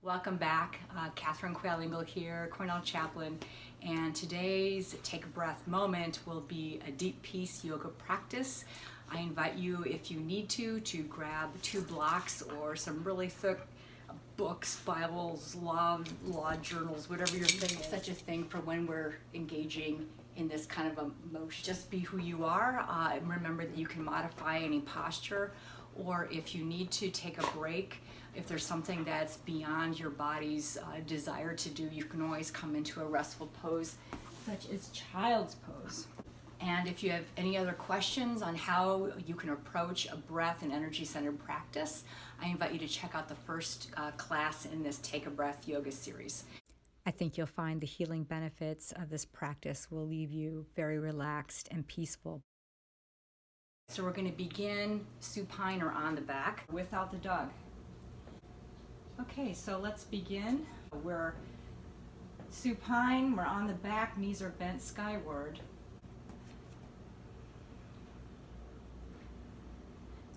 Welcome back. Catherine Qualingle here, Cornell Chaplain, and today's Take a Breath moment will be a deep peace yoga practice. I invite you, if you need to grab 2 blocks or some really thick books, Bibles, law journals, whatever your thing is. Such a thing for when we're engaging in this kind of emotion. Just be who you are. Remember that you can modify any posture, or if you need to take a break, if there's something that's beyond your body's desire to do, you can always come into a restful pose, such as child's pose. And if you have any other questions on how you can approach a breath and energy-centered practice, I invite you to check out the first class in this Take a Breath yoga series. I think you'll find the healing benefits of this practice will leave you very relaxed and peaceful. So we're going to begin supine or on the back without the dog. Okay, so let's begin. We're supine, we're on the back, knees are bent skyward.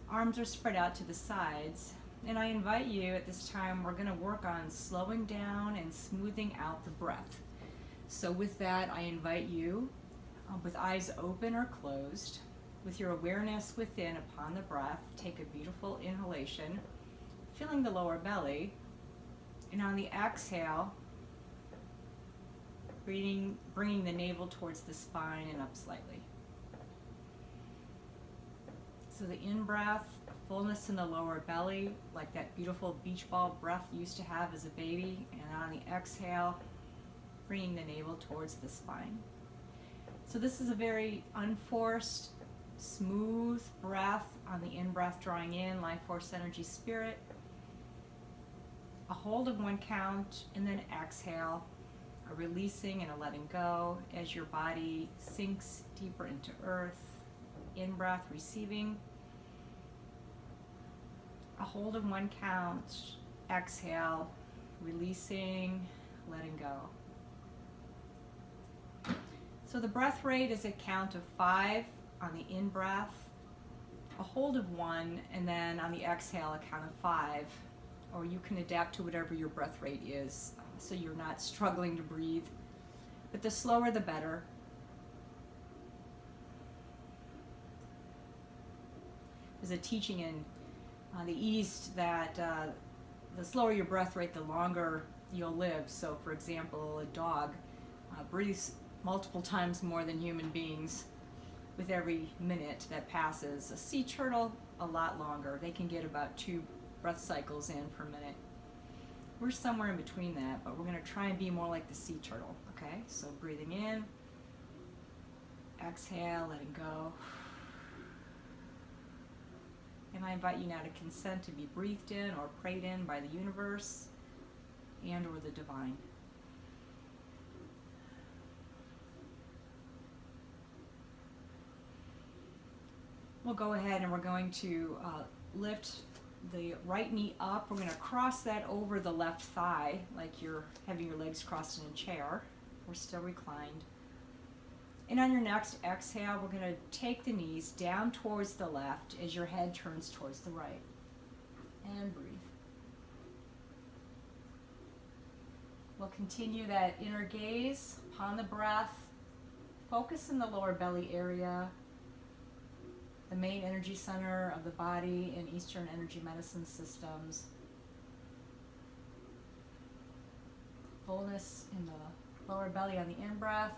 Arms are spread out to the sides. And I invite you at this time, we're going to work on slowing down and smoothing out the breath. So with that, I invite you, with eyes open or closed, with your awareness within upon the breath, take a beautiful inhalation, filling the lower belly, and on the exhale, bringing the navel towards the spine and up slightly. So the in-breath, fullness in the lower belly, like that beautiful beach ball breath you used to have as a baby, and on the exhale, bringing the navel towards the spine. So this is a very unforced, smooth breath on the in-breath, drawing in life force, energy, spirit. A hold of 1 count, and then exhale, a releasing and a letting go as your body sinks deeper into earth. In-breath, receiving. A hold of 1 count, exhale, releasing, letting go. So the breath rate is a count of 5 on the in-breath, a hold of 1, and then on the exhale, a count of 5. Or you can adapt to whatever your breath rate is, so you're not struggling to breathe. But the slower, the better. There's a teaching in the East that the slower your breath rate, the longer you'll live. So for example, a dog breathes multiple times more than human beings with every minute that passes. A sea turtle, a lot longer. They can get about 2 breath cycles in per minute. We're somewhere in between that, but we're going to try and be more like the sea turtle. Okay, so breathing in, exhale, letting go. And I invite you now to consent to be breathed in or prayed in by the universe and or the divine. We'll go ahead and we're going to lift the right knee up. We're going to cross that over the left thigh like you're having your legs crossed in a chair. We're still reclined. And on your next exhale, we're going to take the knees down towards the left as your head turns towards the right. And breathe. We'll continue that inner gaze upon the breath. Focus in the lower belly area, the main energy center of the body in Eastern energy medicine systems. Fullness in the lower belly on the in-breath.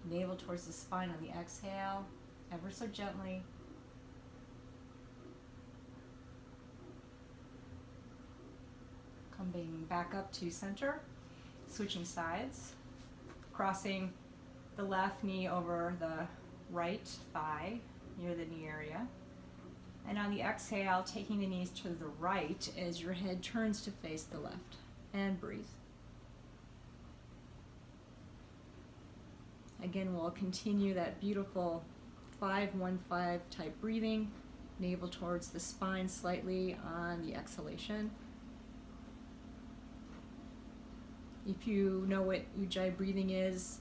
Navel towards the spine on the exhale, ever so gently. Coming back up to center, switching sides, crossing the left knee over the right thigh near the knee area. And on the exhale, taking the knees to the right as your head turns to face the left. And breathe. Again, we'll continue that beautiful 5-1-5 type breathing, navel towards the spine slightly on the exhalation. If you know what Ujjayi breathing is,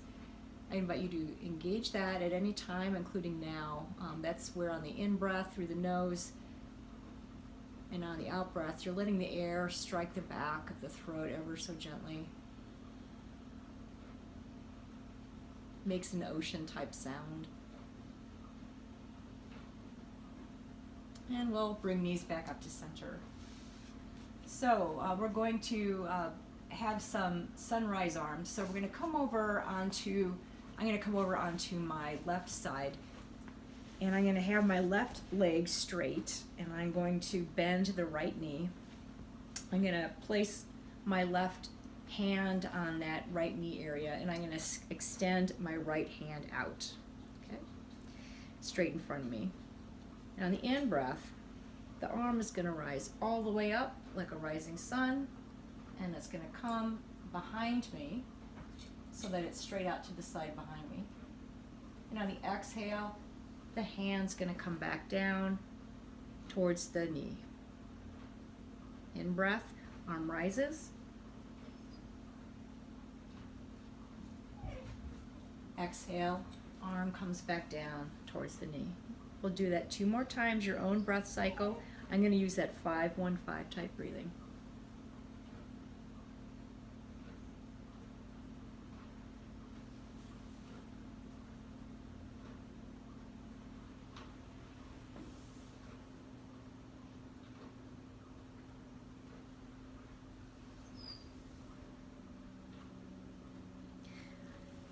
I invite you to engage that at any time, including now. That's where on the in-breath through the nose, And on the out breath, you're letting the air strike the back of the throat ever so gently. Makes an ocean type sound. And we'll bring knees back up to center. So we're going to have some sunrise arms. So we're going to come over onto, I'm going to come over onto my left side, and I'm going to have my left leg straight, and I'm going to bend the right knee. I'm going to place my left hand on that right knee area, and I'm going to extend my right hand out, okay, straight in front of me. And on the in breath, the arm is going to rise all the way up like a rising sun, and it's going to come behind me so that it's straight out to the side behind me. And on the exhale, the hand's going to come back down towards the knee. In breath, arm rises. Exhale, arm comes back down towards the knee. We'll do that 2 more times, your own breath cycle. I'm going to use that 5-1-5 type breathing.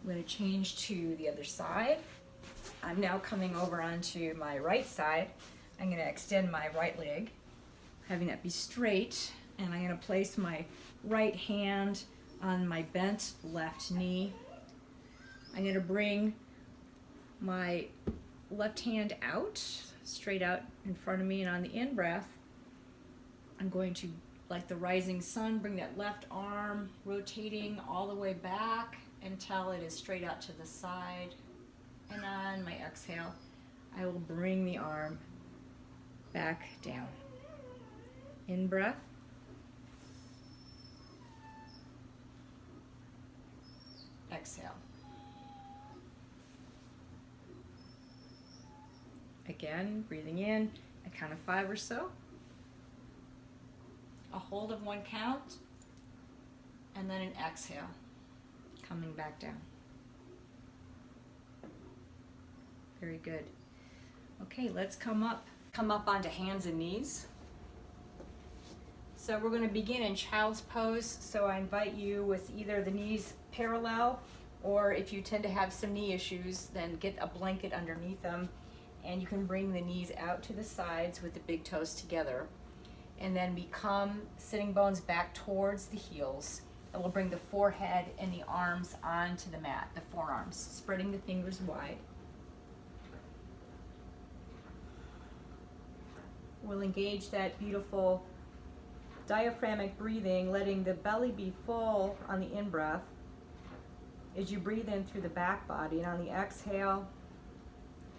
I'm going to change to the other side. I'm now coming over onto my right side. I'm going to extend my right leg, having that be straight, and I'm going to place my right hand on my bent left knee. I'm going to bring my left hand out, straight out in front of me, and on the in-breath, I'm going to, like the rising sun, bring that left arm rotating all the way back until it is straight out to the side. And on my exhale, I will bring the arm back down. In breath. Exhale. Again, breathing in, a count of 5 or so. A hold of 1 count, and then an exhale, coming back down. Very good. Okay, let's come up onto hands and knees. So we're going to begin in child's pose. So I invite you with either the knees parallel, or if you tend to have some knee issues, then get a blanket underneath them, and you can bring the knees out to the sides with the big toes together. And then become sitting bones back towards the heels. And we'll bring the forehead and the arms onto the mat, the forearms, spreading the fingers wide. We'll engage that beautiful diaphragmatic breathing, letting the belly be full on the in-breath as you breathe in through the back body, and on the exhale,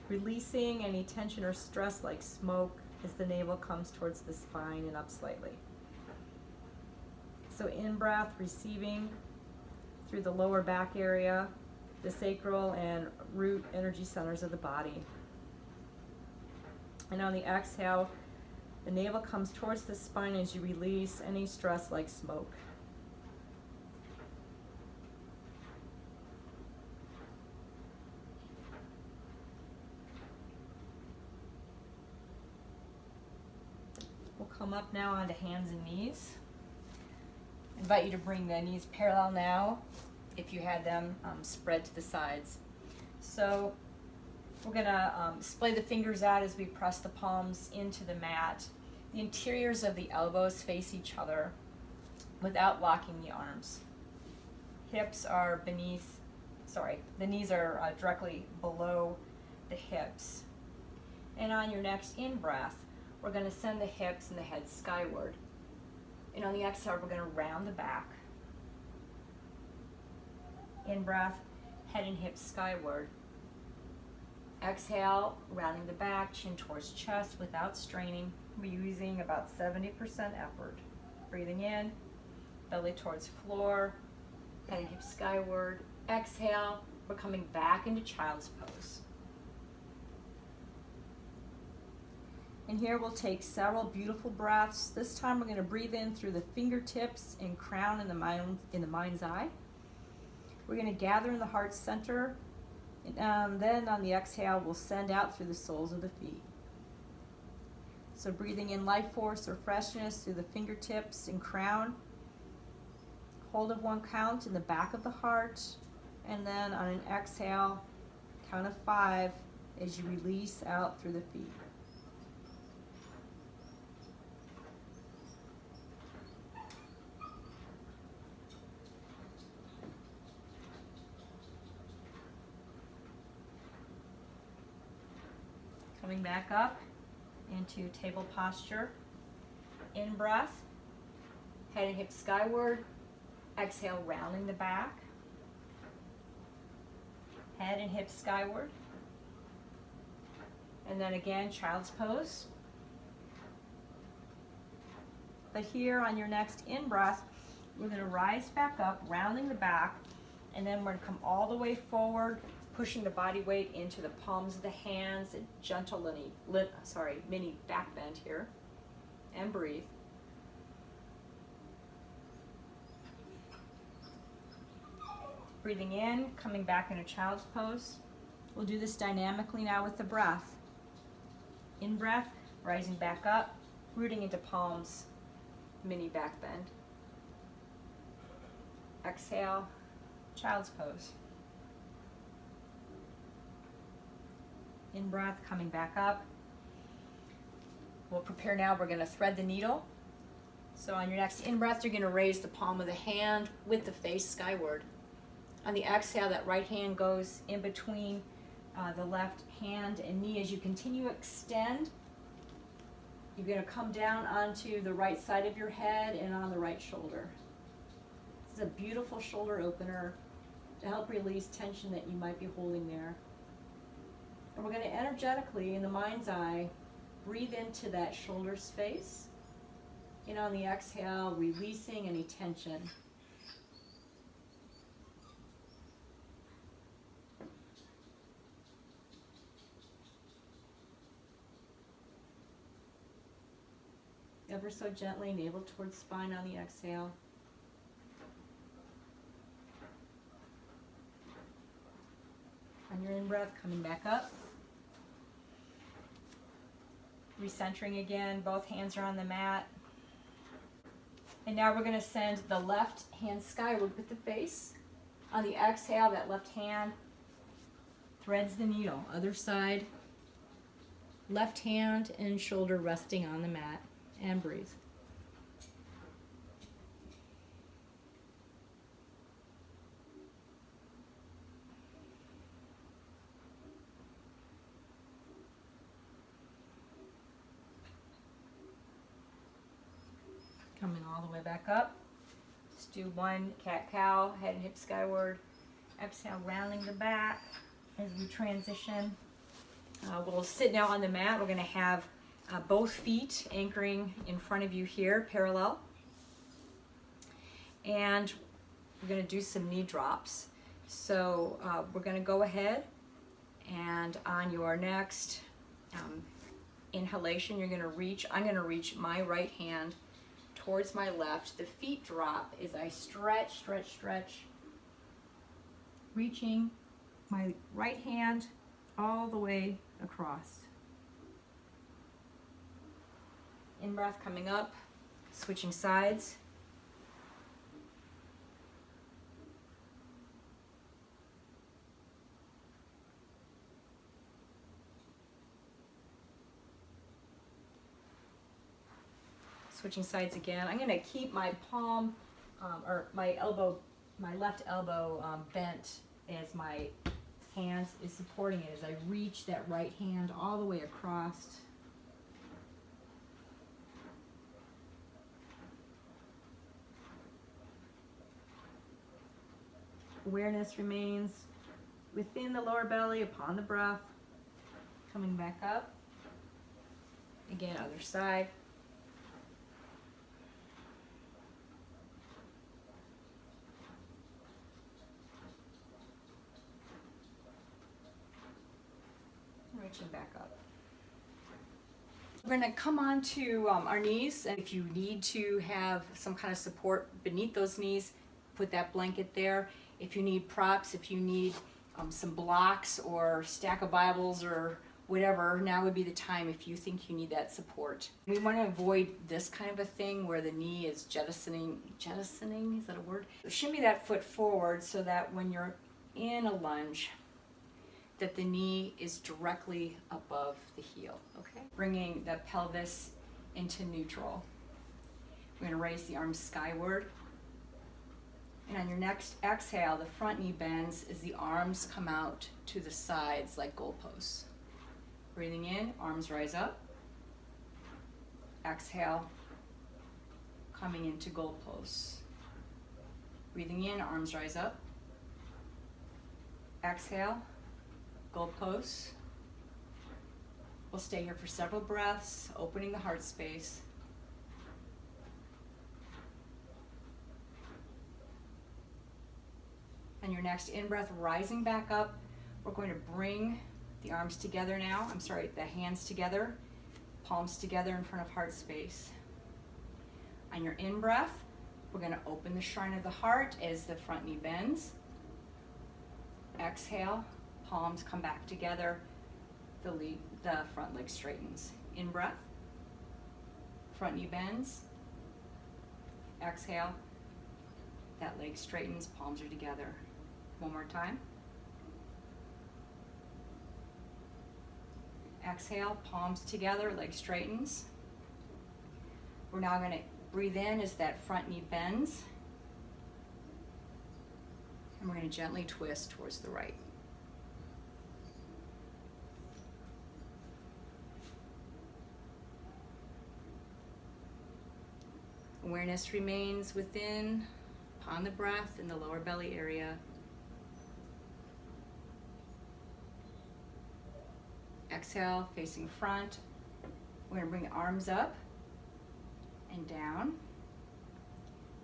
releasing any tension or stress like smoke as the navel comes towards the spine and up slightly. So in-breath, receiving through the lower back area, the sacral and root energy centers of the body. And on the exhale, the navel comes towards the spine as you release any stress like smoke. We'll come up now onto hands and knees. I invite you to bring the knees parallel now if you had them spread to the sides. So we're going to splay the fingers out as we press the palms into the mat. The interiors of the elbows face each other without locking the arms. Hips are the knees are directly below the hips. And on your next in-breath, we're going to send the hips and the head skyward. And on the exhale, we're going to round the back. In-breath, head and hips skyward. Exhale, rounding the back, chin towards chest without straining. We're using about 70% effort. Breathing in, belly towards floor, head and hips skyward. Exhale, we're coming back into child's pose. And here we'll take several beautiful breaths. This time we're going to breathe in through the fingertips and crown in the mind's eye. We're going to gather in the heart center. And then on the exhale, we'll send out through the soles of the feet. So breathing in life force or freshness through the fingertips and crown. Hold of 1 count in the back of the heart. And then on an exhale, count of 5 as you release out through the feet. Coming back up into table posture. In breath, head and hips skyward. Exhale, rounding the back. Head and hips skyward. And then again, child's pose. But here on your next in-breath, we're going to rise back up, rounding the back, and then we're going to come all the way forward, pushing the body weight into the palms of the hands, a gentle mini back bend here, and breathe. Breathing in, coming back into child's pose. We'll do this dynamically now with the breath. In breath, rising back up, rooting into palms, mini back bend. Exhale, child's pose. In breath, coming back up. We'll prepare now, we're going to thread the needle. So on your next in-breath, you're going to raise the palm of the hand with the face skyward. On the exhale, that right hand goes in between the left hand and knee. As you continue to extend, you're going to come down onto the right side of your head and on the right shoulder. This is a beautiful shoulder opener to help release tension that you might be holding there. And we're going to energetically, in the mind's eye, breathe into that shoulder space. And on the exhale, releasing any tension. Ever so gently, navel towards spine on the exhale. On your in-breath, coming back up. Recentering again, both hands are on the mat. And now we're going to send the left hand skyward with the face. On the exhale, that left hand threads the needle. Other side, left hand and shoulder resting on the mat. And breathe. Coming all the way back up. Just do 1 cat-cow, head and hips skyward. Exhale, rounding the back as we transition. We'll sit now on the mat. We're going to have both feet anchoring in front of you here, parallel. And we're going to do some knee drops. So we're going to go ahead and on your next inhalation, I'm going to reach my right hand towards my left. The feet drop as I stretch, reaching my right hand all the way across. In-breath coming up, switching sides. Switching sides again. I'm going to keep my palm or my left elbow bent as my hand is supporting it as I reach that right hand all the way across. Awareness remains within the lower belly upon the breath. Coming back up. Again, other side. Reaching back up. We're gonna come on to our knees, and if you need to have some kind of support beneath those knees, put that blanket there. If you need props, if you need some blocks or stack of Bibles or whatever, now would be the time if you think you need that support. We want to avoid this kind of a thing where the knee is jettisoning, is that a word? Shimmy that foot forward so that when you're in a lunge, that the knee is directly above the heel, okay? Bringing the pelvis into neutral. We're gonna raise the arms skyward. And on your next exhale, the front knee bends as the arms come out to the sides like goalposts. Breathing in, arms rise up. Exhale, coming into goalposts. Breathing in, arms rise up. Exhale, goalposts. We'll stay here for several breaths, opening the heart space. And your next in-breath, rising back up, we're going to bring the arms together now. The hands together, palms together in front of heart space. On your in-breath, we're going to open the shrine of the heart as the front knee bends. Exhale, palms come back together, the front leg straightens. In-breath, front knee bends. Exhale, that leg straightens, palms are together. One more time. Exhale, palms together, leg straightens. We're now going to breathe in as that front knee bends. And we're going to gently twist towards the right. Awareness remains within, upon the breath in the lower belly area. Exhale, facing front. We're going to bring the arms up and down.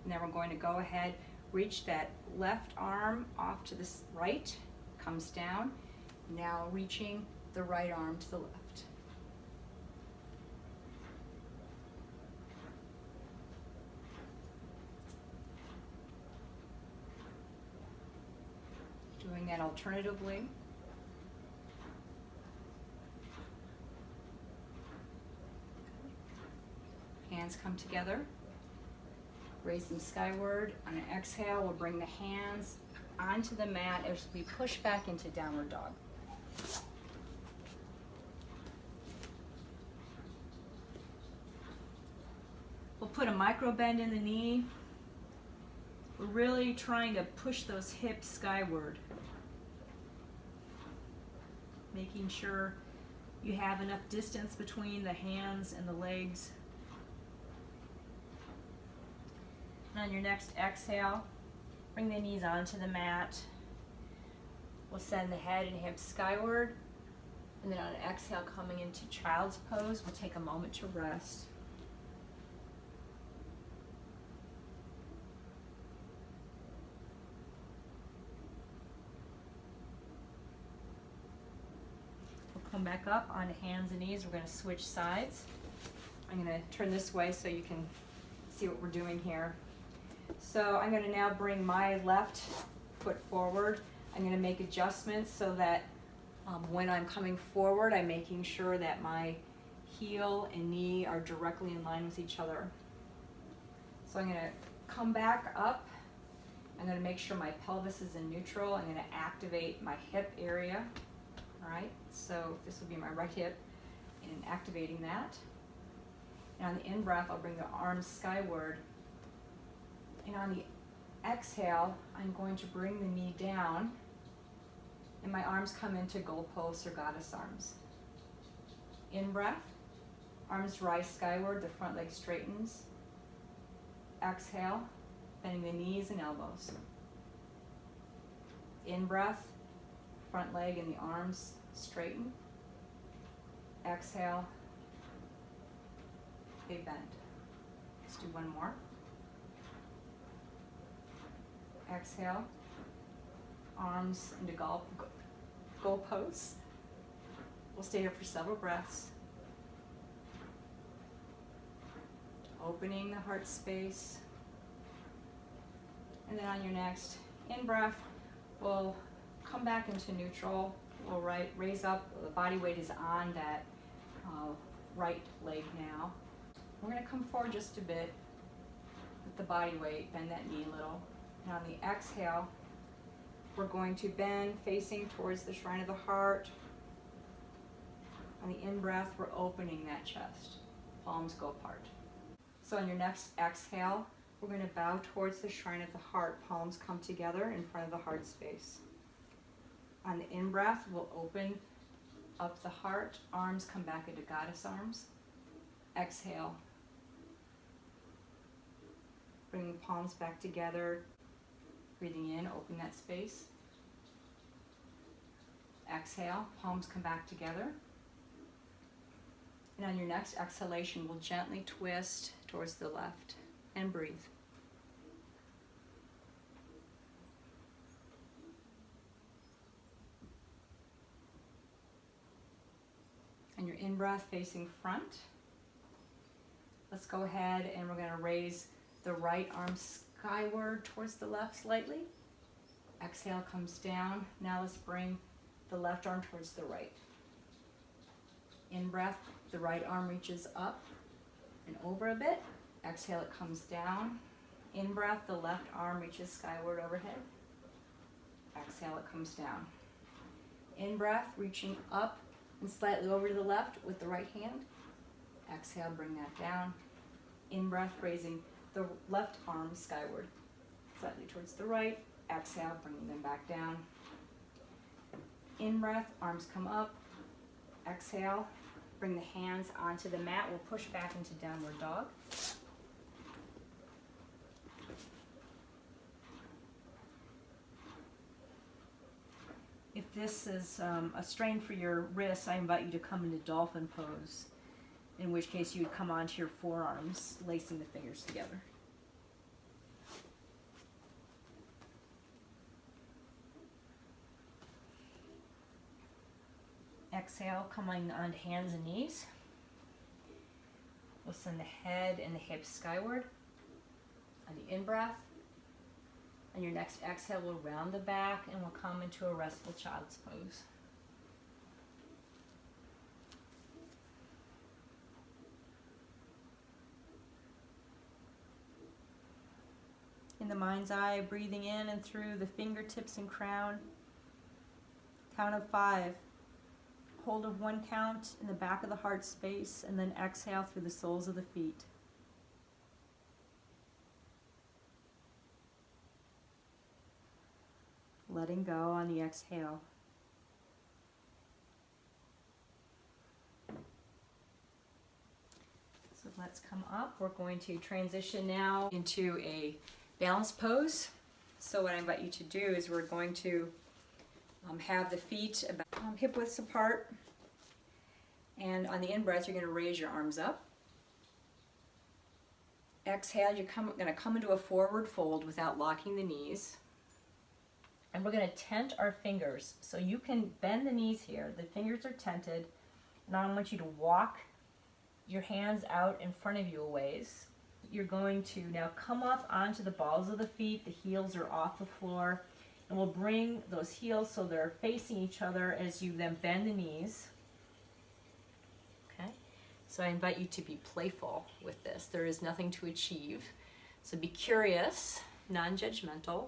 And then we're going to go ahead, reach that left arm off to the right, comes down. Now reaching the right arm to the left. Doing that alternatively. Hands come together, raise them skyward. On an exhale, we'll bring the hands onto the mat as we push back into downward dog. We'll put a micro bend in the knee. We're really trying to push those hips skyward, making sure you have enough distance between the hands and the legs. And on your next exhale, bring the knees onto the mat. We'll send the head and hips skyward. And then on an exhale, coming into child's pose, we'll take a moment to rest. We'll come back up onto hands and knees. We're going to switch sides. I'm going to turn this way so you can see what we're doing here. So I'm going to now bring my left foot forward. I'm going to make adjustments so that when I'm coming forward, I'm making sure that my heel and knee are directly in line with each other. So I'm going to come back up. I'm going to make sure my pelvis is in neutral. I'm going to activate my hip area. All right, so this will be my right hip, and activating that. And on the in-breath, I'll bring the arms skyward. And on the exhale, I'm going to bring the knee down, and my arms come into goalposts or goddess arms. In-breath, arms rise skyward, the front leg straightens. Exhale, bending the knees and elbows. In-breath, front leg and the arms straighten. Exhale, they bend. Let's do one more. Exhale, arms into goal pose. We'll stay here for several breaths. opening the heart space. And then on your next in-breath, we'll come back into neutral. We'll raise up, the body weight is on that right leg now. We're going to come forward just a bit with the body weight, bend that knee a little. And on the exhale, we're going to bend facing towards the shrine of the heart. On the in-breath, we're opening that chest. Palms go apart. So on your next exhale, we're going to bow towards the shrine of the heart. Palms come together in front of the heart space. On the in-breath, we'll open up the heart. Arms come back into goddess arms. Exhale. Bring the palms back together. Breathing in, open that space. Exhale, palms come back together. And on your next exhalation, we'll gently twist towards the left and breathe. And your in-breath facing front. Let's go ahead and we're going to raise the right arm skyward towards the left slightly. Exhale comes down. Now let's bring the left arm towards the right. In-breath, the right arm reaches up and over a bit. Exhale, it comes down. In-breath, the left arm reaches skyward overhead. Exhale, it comes down. In-breath, reaching up and slightly over to the left with the right hand. Exhale, bring that down. In-breath, raising the left arm skyward, slightly towards the right. Exhale, bringing them back down. In-breath, arms come up. Exhale, bring the hands onto the mat. We'll push back into downward dog. If this is a strain for your wrists, I invite you to come into dolphin pose, in which case you would come onto your forearms, lacing the fingers together. Exhale, coming on hands and knees. We'll send the head and the hips skyward. On the in-breath. On your next exhale, we'll round the back and we'll come into a restful child's pose. In the mind's eye, breathing in and through the fingertips and crown. Count of 5. Hold of 1 count in the back of the heart space, and then exhale through the soles of the feet. Letting go on the exhale. So let's come up. We're going to transition now into a balance pose. So what I invite you to do is we're going to have the feet about hip widths apart, and on the in-breath you're going to raise your arms up. Exhale, you're going to come into a forward fold without locking the knees, and we're going to tent our fingers. So you can bend the knees here, the fingers are tented. Now I want you to walk your hands out in front of you a ways. You're going to now come up onto the balls of the feet, the heels are off the floor. And we'll bring those heels so they're facing each other as you then bend the knees. Okay? So I invite you to be playful with this. There is nothing to achieve. So be curious, non-judgmental.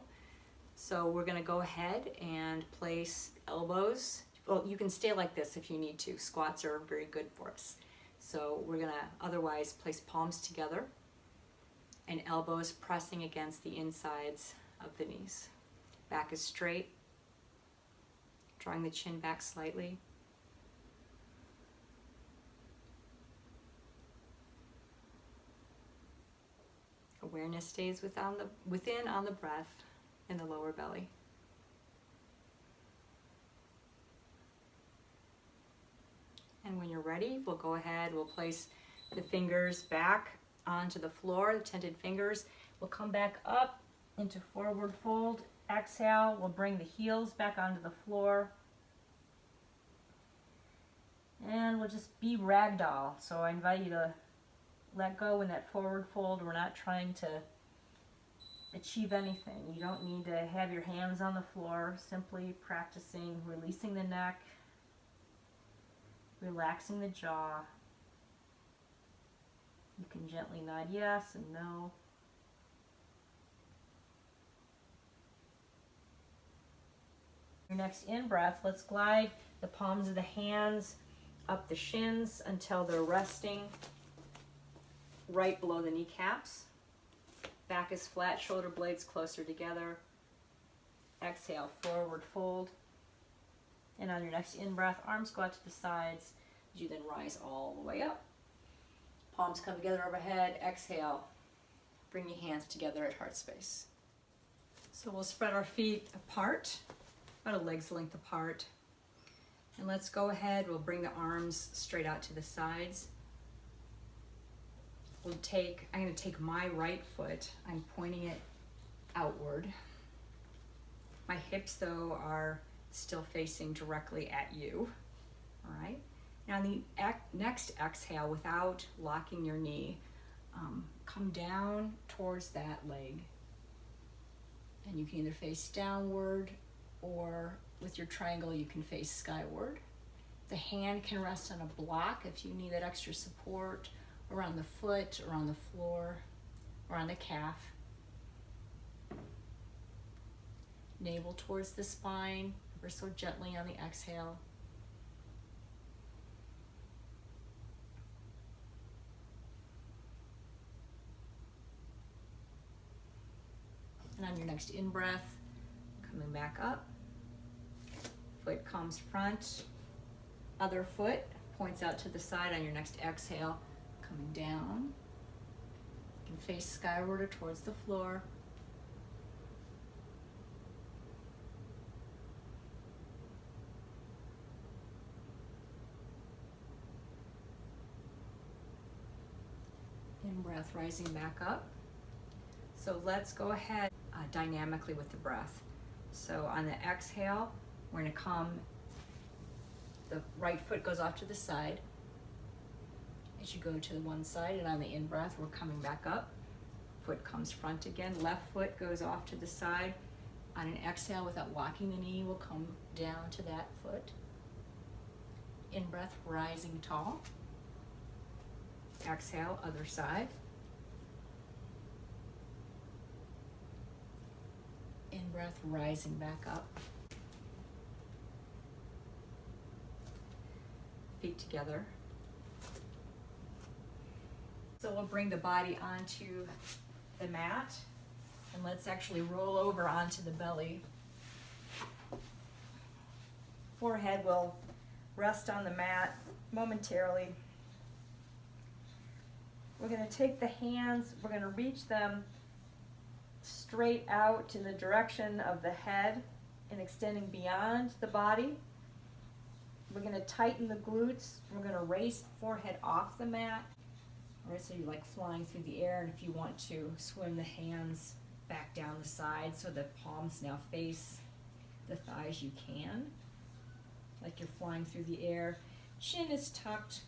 So we're going to go ahead and place elbows. Well, you can stay like this if you need to. Squats are very good for us. So we're going to otherwise place palms together and elbows pressing against the insides of the knees. Back is straight, drawing the chin back slightly. Awareness stays within on the breath in the lower belly. And when you're ready, we'll go ahead, we'll place the fingers back onto the floor, the tented fingers. We'll come back up into forward fold. Exhale, we'll bring the heels back onto the floor. And we'll just be ragdoll. So I invite you to let go in that forward fold. We're not trying to achieve anything. You don't need to have your hands on the floor, simply practicing releasing the neck, relaxing the jaw. You can gently nod yes and no. Your next in-breath, let's glide the palms of the hands up the shins until they're resting right below the kneecaps. Back is flat, shoulder blades closer together. Exhale, forward fold. And on your next in-breath, arms go out to the sides as you then rise all the way up. Palms come together overhead. Exhale, bring your hands together at heart space. So we'll spread our feet apart, about a leg's length apart. And let's go ahead, we'll bring the arms straight out to the sides. I'm going to take my right foot, I'm pointing it outward. My hips, though, are still facing directly at you. All right. Now, on the next exhale, without locking your knee, come down towards that leg. And you can either face downward, or with your triangle, you can face skyward. The hand can rest on a block if you need that extra support, or on the foot, or on the floor, or on the calf. Navel towards the spine, ever so gently on the exhale. And on your next in-breath, coming back up, foot comes front, other foot points out to the side on your next exhale, coming down. You can face skyward or towards the floor. In-breath, rising back up. So let's go ahead dynamically with the breath. So on the exhale, we're going to come, the right foot goes off to the side as you go to the one side, and on the in-breath, we're coming back up. Foot comes front again, left foot goes off to the side. On an exhale, without locking the knee, we'll come down to that foot. In-breath, rising tall. Exhale, other side. In-breath, rising back up. Feet together. So we'll bring the body onto the mat, and let's actually roll over onto the belly. Forehead will rest on the mat momentarily. We're going to take the hands, we're going to reach them straight out in the direction of the head and extending beyond the body. We're going to tighten the glutes. We're going to raise the forehead off the mat. All right, so you're like flying through the air, and if you want to swim the hands back down the side so the palms now face the thighs, you can. Like you're flying through the air. Chin is tucked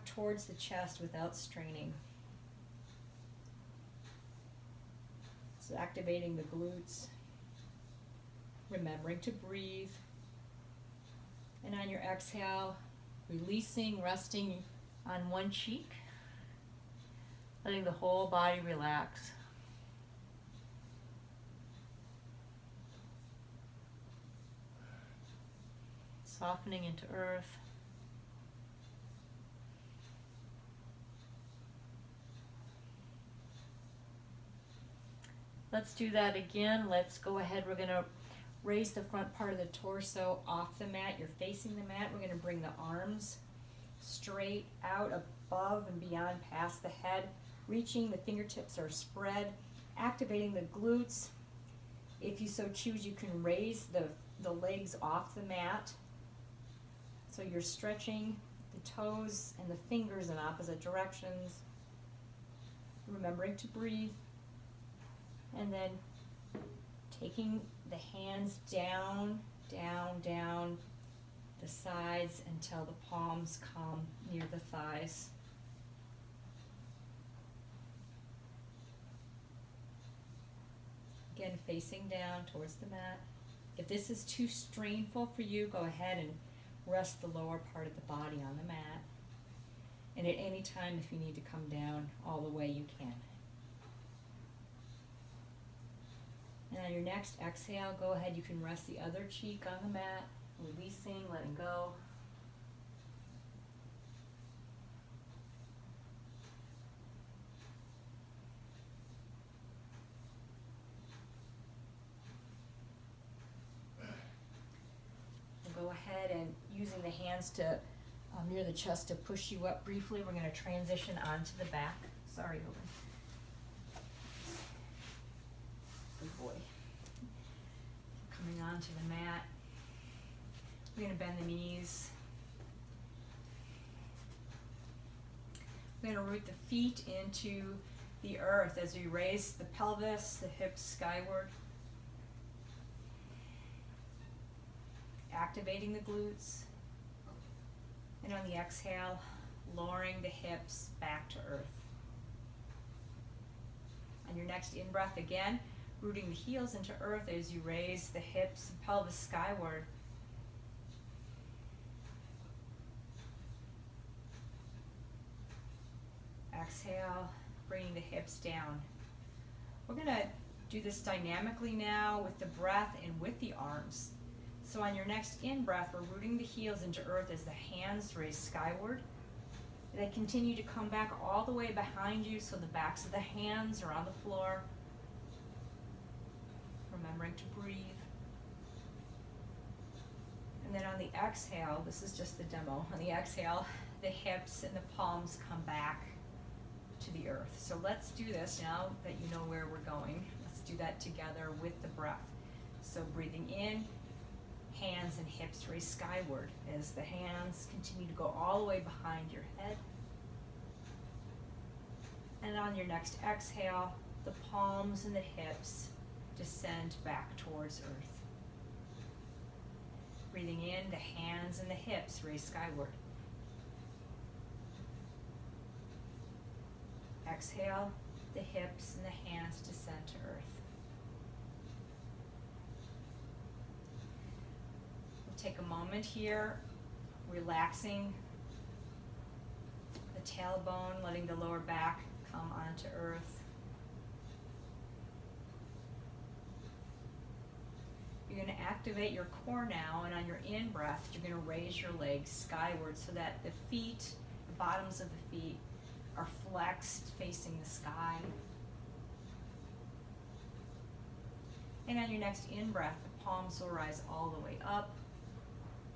towards the chest without straining. So activating the glutes, remembering to breathe. And on your exhale, releasing, resting on one cheek, letting the whole body relax. Softening into earth. Let's do that again. Let's go ahead. We're going to raise the front part of the torso off the mat. You're facing the mat. We're going to bring the arms straight out above and beyond past the head. Reaching, the fingertips are spread. Activating the glutes. If you so choose, you can raise the legs off the mat. So you're stretching the toes and the fingers in opposite directions. Remembering to breathe. And then taking the hands down, down, down the sides until the palms come near the thighs. Again, facing down towards the mat. If this is too strainful for you, go ahead and rest the lower part of the body on the mat. And at any time, if you need to come down all the way, you can. And on your next exhale, go ahead, you can rest the other cheek on the mat, releasing, letting go. Go ahead and using the hands to near the chest to push you up briefly. We're going to transition onto the back. Sorry, Owen. Good boy. Coming onto the mat. We're going to bend the knees. We're going to root the feet into the earth as we raise the pelvis, the hips skyward. Activating the glutes, and on the exhale, lowering the hips back to earth. On your next in-breath again, rooting the heels into earth as you raise the hips and pelvis skyward. Exhale, bringing the hips down. We're going to do this dynamically now with the breath and with the arms. So on your next in-breath, we're rooting the heels into earth as the hands raise skyward. They continue to come back all the way behind you so the backs of the hands are on the floor. Remembering to breathe. And then on the exhale, this is just the demo. On the exhale, the hips and the palms come back to the earth. So let's do this now that you know where we're going. Let's do that together with the breath. So breathing in, hands and hips raise skyward as the hands continue to go all the way behind your head. And on your next exhale, the palms and the hips descend back towards earth. Breathing in, the hands and the hips raise skyward. Exhale, the hips and the hands descend to earth. Take a moment here, relaxing the tailbone, letting the lower back come onto earth. You're going to activate your core now, and on your in-breath, you're going to raise your legs skyward so that the feet, the bottoms of the feet, are flexed facing the sky. And on your next in-breath, the palms will rise all the way up.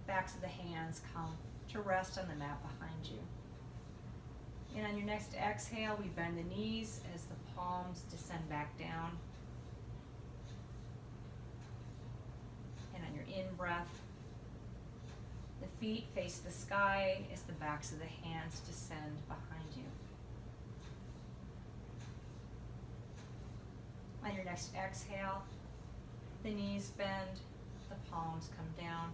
Backs of the hands come to rest on the mat behind you. And on your next exhale, we bend the knees as the palms descend back down. And on your in-breath, the feet face the sky as the backs of the hands descend behind you. On your next exhale, the knees bend, the palms come down.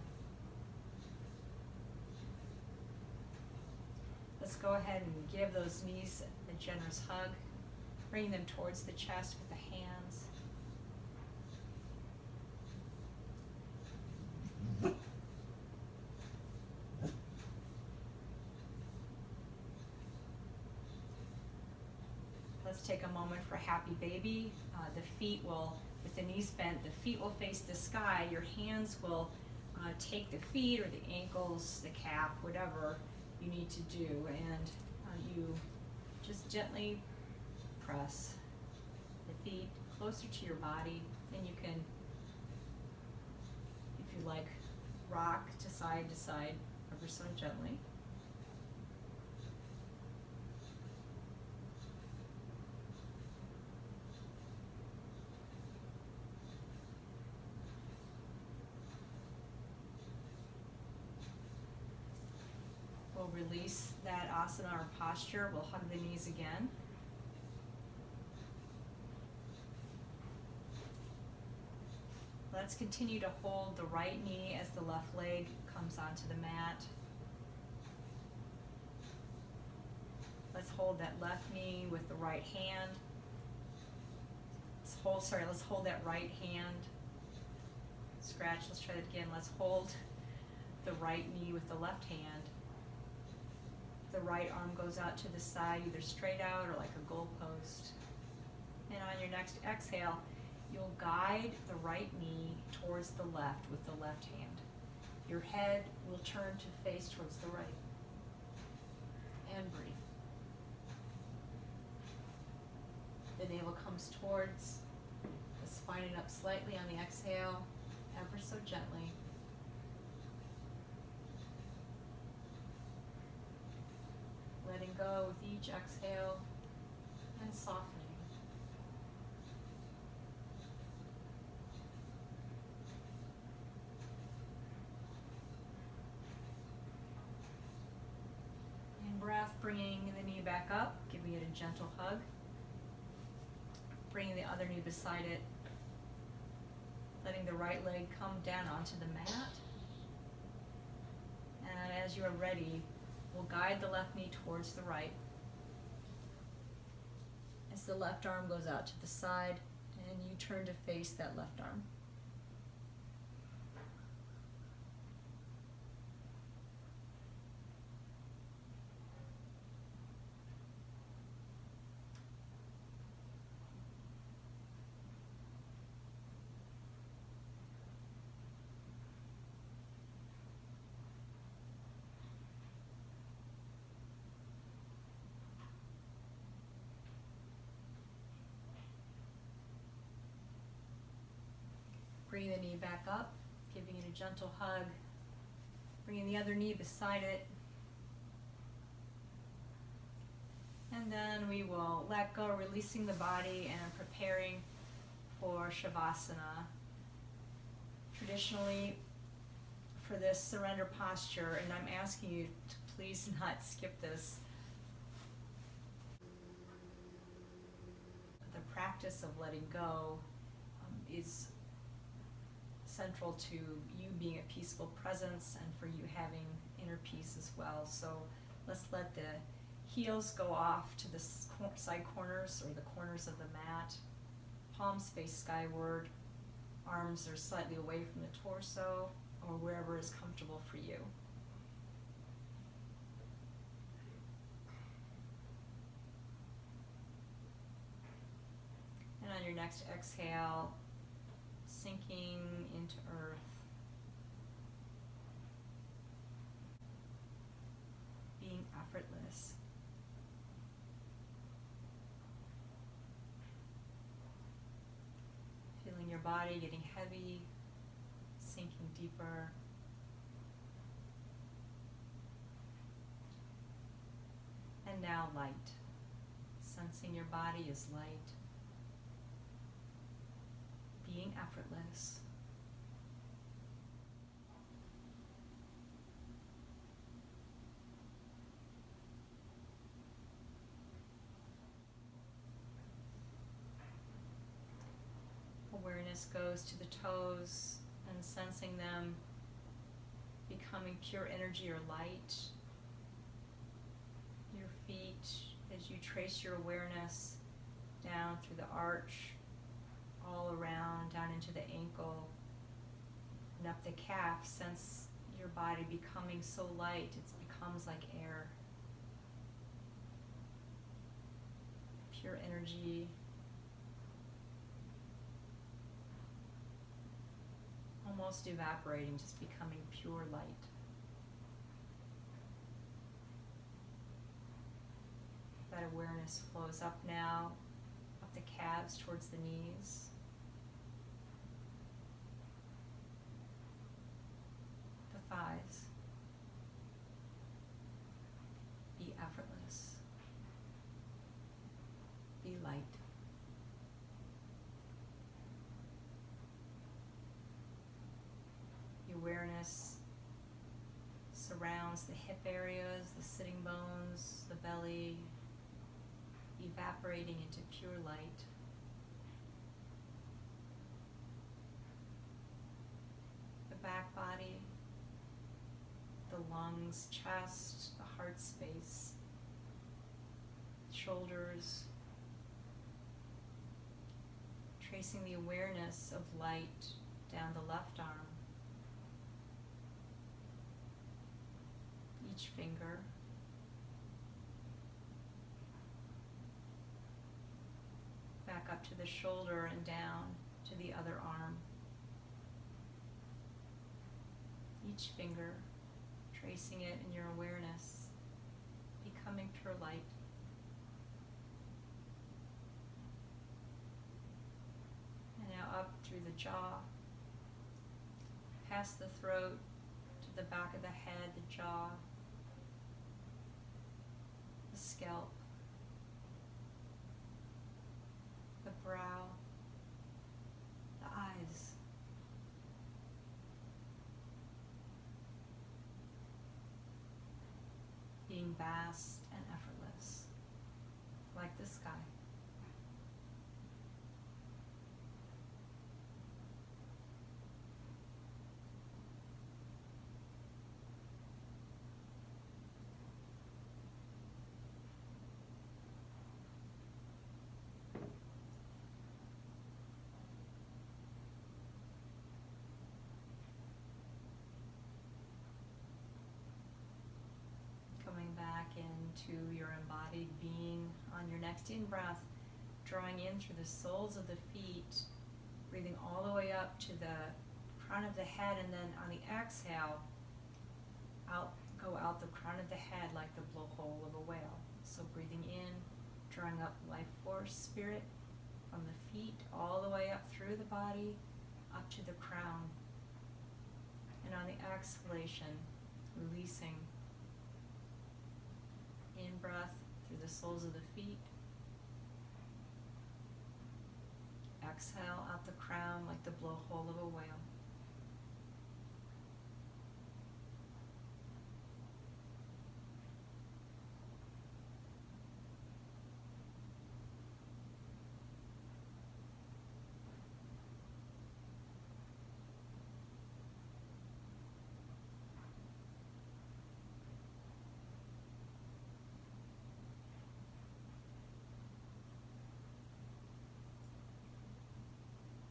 Let's go ahead and give those knees a generous hug, bringing them towards the chest with the hands. Let's take a moment for happy baby. The feet will, with the knees bent, the feet will face the sky. Your hands will take the feet or the ankles, the calf, whatever you need to do, and you just gently press the feet closer to your body, and you can, if you like, rock to side ever so gently. We'll release that asana or posture. We'll hug the knees again. Let's continue to hold the right knee as the left leg comes onto the mat. Let's hold that left knee with the right hand. let's hold that right hand. Scratch, let's try that again. Let's hold the right knee with the left hand. The right arm goes out to the side, either straight out or like a goalpost. And on your next exhale, you'll guide the right knee towards the left with the left hand. Your head will turn to face towards the right. And breathe. The navel comes towards the spine and up slightly on the exhale, ever so gently. Letting go with each exhale and softening. In breath, bringing the knee back up, giving it a gentle hug. Bringing the other knee beside it. Letting the right leg come down onto the mat. And as you are ready, we'll guide the left knee towards the right. As the left arm goes out to the side, and you turn to face that left arm. Bringing the knee back up, giving it a gentle hug, bringing the other knee beside it. And then we will let go, releasing the body and preparing for Shavasana. Traditionally, for this surrender posture, and I'm asking you to please not skip this, the practice of letting go is central to you being a peaceful presence and for you having inner peace as well. So let's let the heels go off to the side corners or the corners of the mat. Palms face skyward. Arms are slightly away from the torso or wherever is comfortable for you. And on your next exhale, sinking into earth. Being effortless. Feeling your body getting heavy, sinking deeper. And now light. Sensing your body is light. Being effortless. Awareness goes to the toes and sensing them becoming pure energy or light. Your feet, as you trace your awareness down through the arch, all around, down into the ankle, and up the calf, sense your body becoming so light, it becomes like air. Pure energy. Almost evaporating, just becoming pure light. That awareness flows up now, up the calves towards the knees. The thighs. Be effortless. Be light. The awareness surrounds the hip areas, the sitting bones, the belly, evaporating into pure light. The back body, the lungs, chest, the heart space, shoulders, tracing the awareness of light down the left arm, each finger, back up to the shoulder and down to the other arm. Each finger, tracing it in your awareness, becoming pure light. And now up through the jaw, past the throat, to the back of the head, the jaw, the scalp, the brow, the eyes. Being vast and effortless, like the sky. Coming back into your embodied being on your next in-breath, drawing in through the soles of the feet, breathing all the way up to the crown of the head, and then on the exhale, go out the crown of the head like the blowhole of a whale. So breathing in, drawing up life force, spirit, from the feet all the way up through the body, up to the crown. And on the exhalation, releasing. In-breath through the soles of the feet. Exhale out the crown like the blowhole of a whale.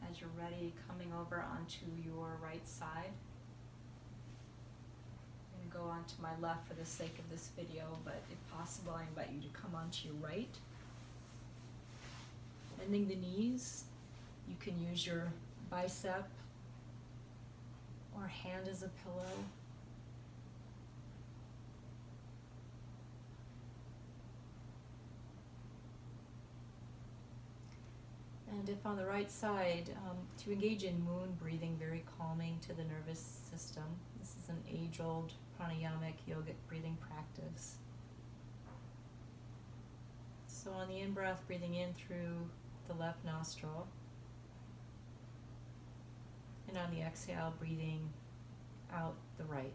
As you're ready, coming over onto your right side. I'm going to go onto my left for the sake of this video, but if possible, I invite you to come onto your right. Bending the knees, you can use your bicep or hand as a pillow. And if on the right side, to engage in moon breathing, very calming to the nervous system. This is an age-old pranayamic yogic breathing practice. So on the in-breath, breathing in through the left nostril. And on the exhale, breathing out the right.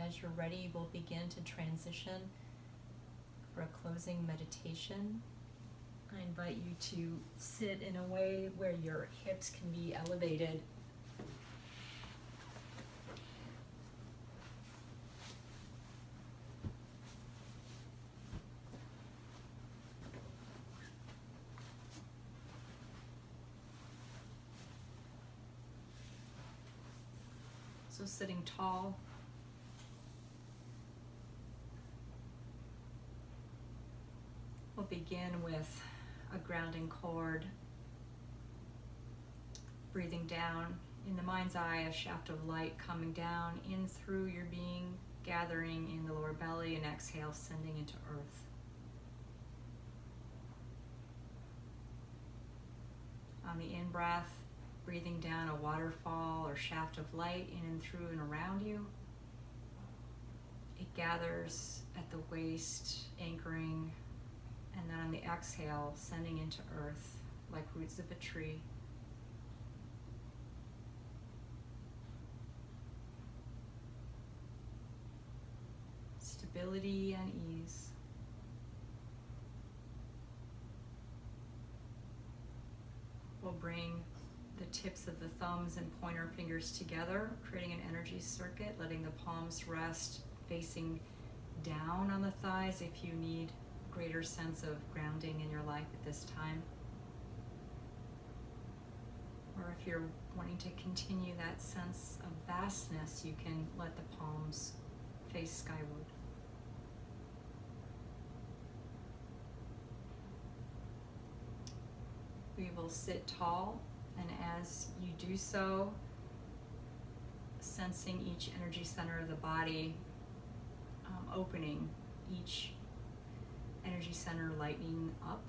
As you're ready, we'll begin to transition for a closing meditation. I invite you to sit in a way where your hips can be elevated. So sitting tall. We'll begin with a grounding cord, breathing down in the mind's eye, a shaft of light coming down in through your being, gathering in the lower belly, and exhale, sending into earth. On the in-breath, breathing down a waterfall or shaft of light in and through and around you. It gathers at the waist, anchoring. And then on the exhale, sending into earth like roots of a tree. stability and ease. We'll bring the tips of the thumbs and pointer fingers together, creating an energy circuit, letting the palms rest facing down on the thighs if you need greater sense of grounding in your life at this time. Or if you're wanting to continue that sense of vastness, you can let the palms face skyward. We will sit tall, and as you do so, sensing each energy center of the body opening, each energy center lightening up.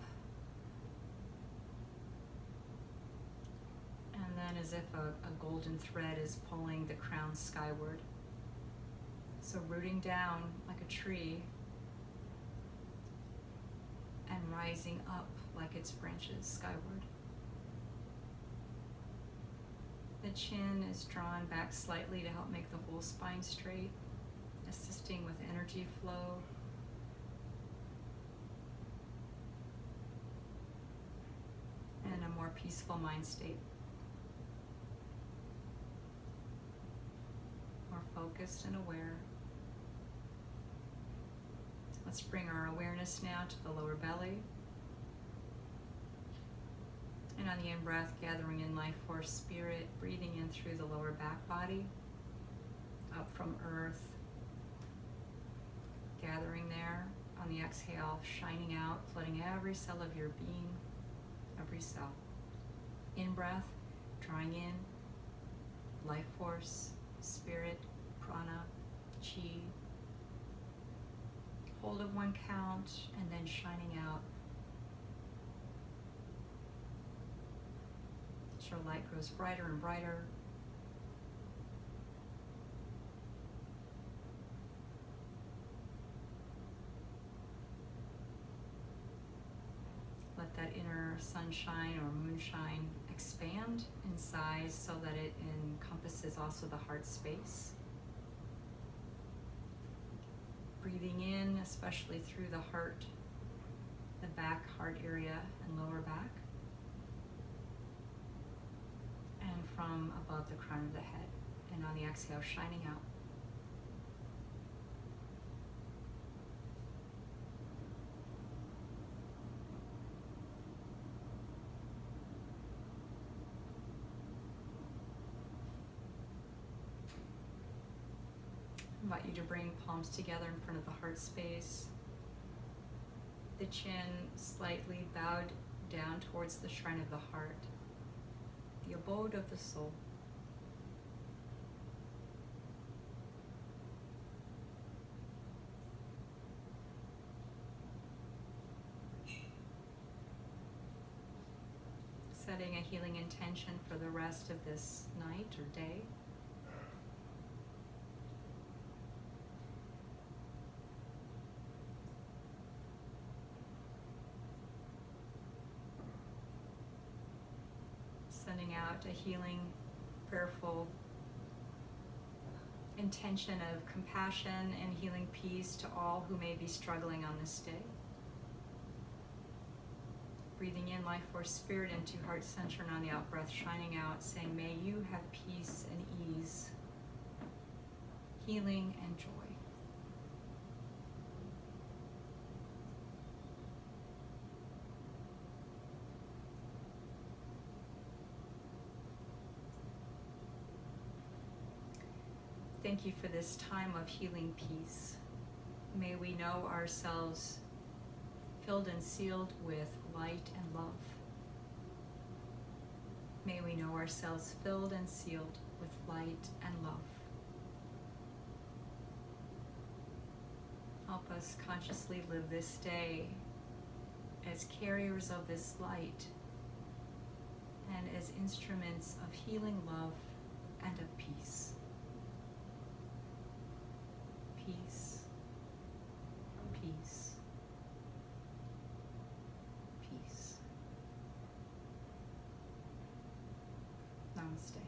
And then as if a golden thread is pulling the crown skyward. So rooting down like a tree and rising up like its branches skyward. The chin is drawn back slightly to help make the whole spine straight, assisting with energy flow. And a more peaceful mind state. More focused and aware. Let's bring our awareness now to the lower belly. And on the in-breath, gathering in life force spirit, breathing in through the lower back body, up from earth, gathering there. On the exhale, shining out, flooding every cell of your being, every cell. In-breath, drawing in life force, spirit, prana, chi. Hold of 1 count, and then shining out. As your light grows brighter and brighter. Let that inner sunshine or moonshine expand in size so that it encompasses also the heart space. Breathing in, especially through the heart, the back heart area and lower back. And from above the crown of the head. And on the exhale, shining out. I invite you to bring palms together in front of the heart space. The chin slightly bowed down towards the shrine of the heart, the abode of the soul. Setting a healing intention for the rest of this night or day. Sending out a healing, prayerful intention of compassion and healing peace to all who may be struggling on this day. Breathing in life force spirit into heart center, and on the out breath shining out, saying, may you have peace and ease, healing and joy. Thank you for this time of healing peace. May we know ourselves filled and sealed with light and love. May we know ourselves filled and sealed with light and love. Help us consciously live this day as carriers of this light and as instruments of healing love and of peace. Peace, peace, peace. Namaste.